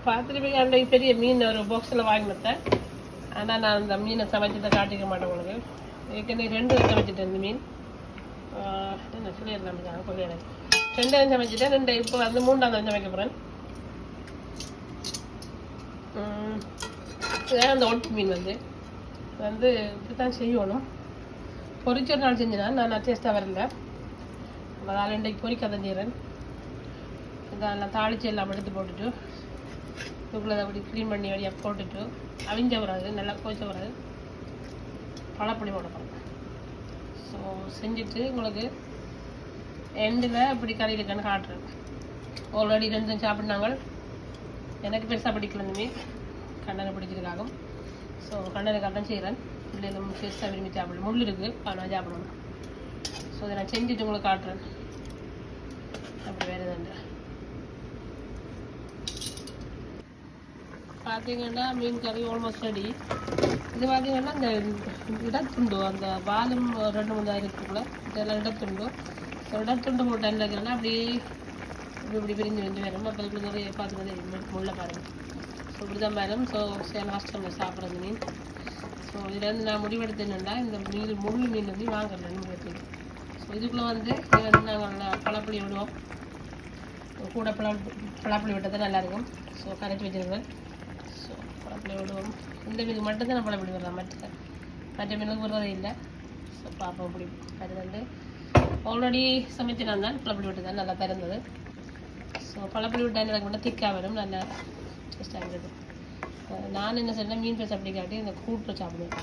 பார்த்துட்டு அன்றைக்கு பெரிய மீன் ஒரு பாக்ஸில் வாங்கினேன். ஆனால் நான் அந்த மீனை சமைச்சதை காட்டிக்க மாட்டேன் உங்களுக்கு. ஏற்கனவே 2 சமைச்சிட்டேன் இந்த மீன். என்ன சொல்லிடலாம் கொள்ளையில 2 சமைச்சிட்டேன். 2 இப்போ வந்து 3ஆவது சமைக்க போகிறேன். அந்த ஒட்டு மீன் வந்து இப்படி தான் செய்யணும். பொரிச்ச ஒரு நாள் செஞ்சுனா நான் டேஸ்ட்டாக வரல. அதனால் இன்றைக்கு பொரிக்காத செய்கிறேன். இதெல்லாம் தாளிச்சு எல்லாம் எடுத்து போட்டுட்டு இதுக்குள்ளே அப்படி க்ளீன் பண்ணி வழியாக போட்டுட்டு அவிஞ்ச வராது, நல்லா கோச்ச வராது, பழப்பொடி போட போகிறேன். ஸோ செஞ்சுட்டு உங்களுக்கு எண்டில் இப்படி கறி இருக்கான்னு காட்டுறேன். ஆல்ரெடி 2 சாப்பிட்னாங்க. எனக்கு பெருசாக பிடிக்கல இந்த மீன், கண்ணனை பிடிக்கிறதுக்காகும். ஸோ கண்ணனுக்காக தான் செய்கிறேன். பிள்ளைகளும் பெருசாக விரும்பி சாப்பிடல, முள் இருக்குது, ஆனால் சாப்பிடணும். ஸோ இதை நான் செஞ்சுட்டு உங்களுக்கு காட்டுறேன். அப்படி வேறு எதுவும் பார்த்தீங்கன்னா மீன் கறி ஆல்மோஸ்ட் ரெடி. இது பார்த்தீங்கன்னா இந்த இடத்துண்டு அந்த வாலும் 2-3 இருக்குள்ள இதெல்லாம் இடத்துண்டு. ஸோ இடத்துண்டு போட்டு என்ன வைக்கிறேன்னா அப்படியே இப்படி பிரிஞ்சு வரும். அப்போ இப்படி நிறைய பார்த்துக்கிறது முள்ள பாருங்கள். ஸோ இப்படி தான் மேடம். ஸோ லாஸ்ட் சாப்பிட்றது மீன். ஸோ இதுலேருந்து நான் முடிவெடுத்து என்னென்னா இந்த முள் மீன் வந்து வாங்கலாம் முடிவெடுத்து. ஸோ இதுக்குள்ளே இது நாங்கள் பழப்புளி விடுவோம். கூட பழப்புளி விட்டது நல்லாயிருக்கும். ஸோ கரைச்சி வச்சுருக்கேன். ஸோ பழப்புளி விடுவோம். இந்த மீனுக்கு மட்டும்தான் நான் பழப்புளி விடுறேன், மற்ற மீனுக்கு விடுறதே இல்லை. ஸோ பார்ப்போம் பிடிக்கும். அது ஆல்ரெடி சமைச்சு நான் தான் பழப்புளி விட்டு தான் நல்லா திறந்தது. ஸோ பழப்புளி விட்டால் எனக்கு மட்டும் திக்காக வரும், நல்லா டேஸ்ட்டாக இருந்தது. நான் என்ன சொன்னேன், மீன் பேச அப்படி காட்டி இந்த கூட்டு சாப்பிடுவேன்.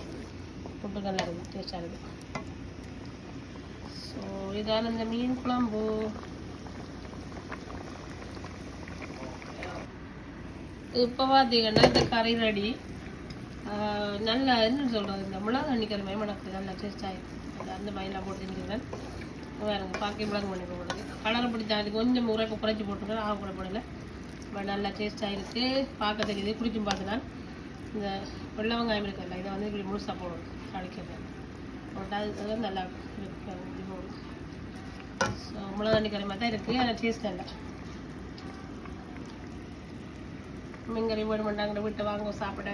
கூட்டு நல்லா இருக்கும், டேஸ்ட்டாக இருக்கும். ஸோ இதான இந்த மீன் குழம்பு. இப்போ பார்த்தீங்கன்னா இந்த கறி ரெடி. நல்லா என்ன சொல்கிறது, இந்த மிளகா தண்ணிக்கிற மணக்கு நல்லா டேஸ்ட் ஆகிடும். அந்த மயிலாம் போட்டு செஞ்சுக்கிறேன். வேறு பார்க்க மிளகு பண்ணி போடுறது கலரை பிடிச்சா அது கொஞ்சம் உரைப்பு குறைச்சி போட்டுருக்கேன். ஆக கூட போடலை. பட் நல்லா டேஸ்ட்டாக இருக்குது, பார்க்க தெரியுது. குடிச்சும் பார்த்துனா இந்த வெள்ளை வெங்காயம் இருக்குல்ல, இதை வந்து இப்படி முழுசாக போடணும், கழிக்கிறது போட்டால் அது நல்லா இப்படி போடும். ஸோ மிளகா தண்ணி கறி மாதிரி தான் இருக்குது, ஆனால் டேஸ்ட் இல்லை. மீன்கறி போட மாட்டாங்க, விட்டு வாங்க சாப்பிட.